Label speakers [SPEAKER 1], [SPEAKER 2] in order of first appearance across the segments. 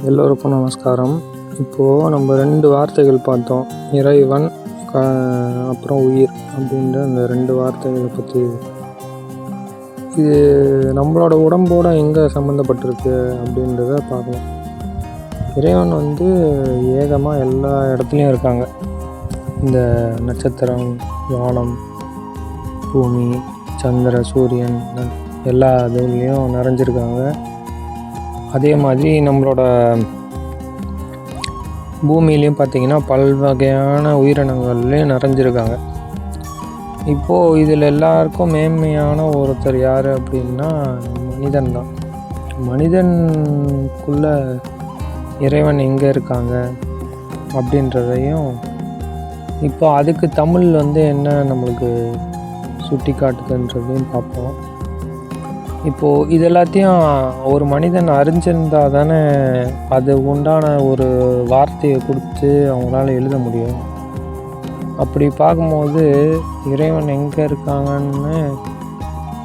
[SPEAKER 1] எல்லோருக்கும் நமஸ்காரம். இப்போது நம்ம 2 வார்த்தைகள் பார்த்தோம். இறைவன், அப்புறம் உயிர் அப்படின்ற அந்த 2 வார்த்தைகளை பற்றி. இது நம்மளோட உடம்போட எங்கே சம்மந்தப்பட்டிருக்கு அப்படின்றத பார்க்கலாம். இறைவன் ஏகமாக எல்லா இடத்துலையும் இருக்காங்க. இந்த நட்சத்திரம், வானம், பூமி, சந்திர, சூரியன் எல்லா இதுலேயும் நிறைஞ்சிருக்காங்க. அதே மாதிரி நம்மளோட பூமியிலையும் பார்த்திங்கன்னா பல்வகையான உயிரினங்கள்லேயும் நிறைஞ்சிருக்காங்க. இப்போது இதில் எல்லாருக்கும் மேன்மையான ஒருத்தர் யார் அப்படின்னா மனிதன் தான். மனிதனுக்குள்ளே இறைவன் எங்கே இருக்காங்க அப்படின்றதையும் இப்போ அதுக்கு தமிழ் என்ன நம்மளுக்கு சுட்டி காட்டுதுன்றதையும் பார்ப்போம். இப்போது இது எல்லாத்தையும் ஒரு மனிதன் அறிஞ்சிருந்தால் தானே அது உண்டான ஒரு வார்த்தையை கொடுத்து அவங்களால எழுத முடியும். அப்படி பார்க்கும்போது இறைவன் எங்கே இருக்காங்கன்னு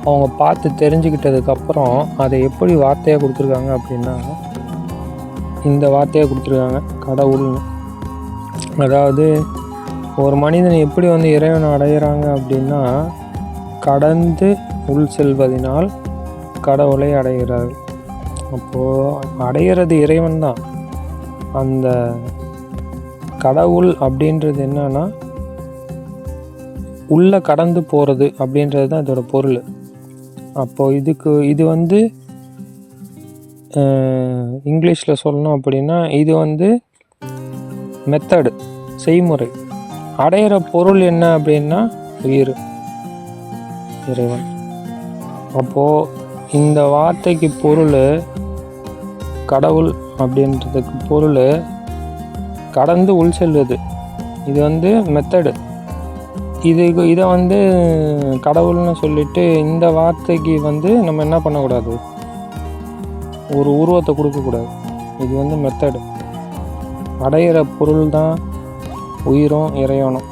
[SPEAKER 1] அவங்க பார்த்து தெரிஞ்சுக்கிட்டதுக்கப்புறம் அதை எப்படி வார்த்தையாக கொடுத்துருக்காங்க அப்படின்னா இந்த வார்த்தையாக கொடுத்துருக்காங்க, கடவுள்னு. அதாவது ஒரு மனிதன் எப்படி இறைவனை அடைகிறாங்க அப்படின்னா கடந்து உள் செல்வதனால் கடவுளை அடைகிறார்கள். அப்போது அடைகிறது இறைவன் தான். அந்த கடவுள் அப்படின்றது என்னன்னா உள்ளே கடந்து போகிறது அப்படின்றது தான் இதோட பொருள். அப்போது இது இங்கிலீஷில் சொல்லணும் அப்படின்னா இது மெத்தடு, செய்முறை. அடையிற பொருள் என்ன அப்படின்னா உயிர், இறைவன். அப்போது இந்த வார்த்தைக்கு பொருள், கடவுள் அப்படின்றதுக்கு பொருள் கடந்து உள் செல்வது. இது மெத்தடு. இதை கடவுள்னு சொல்லிட்டு இந்த வார்த்தைக்கு நம்ம என்ன பண்ணக்கூடாது, ஒரு உருவத்தை கொடுக்கக்கூடாது. இது மெத்தடு. அடையிற பொருள் தான் உயிரும் இறைவனும்.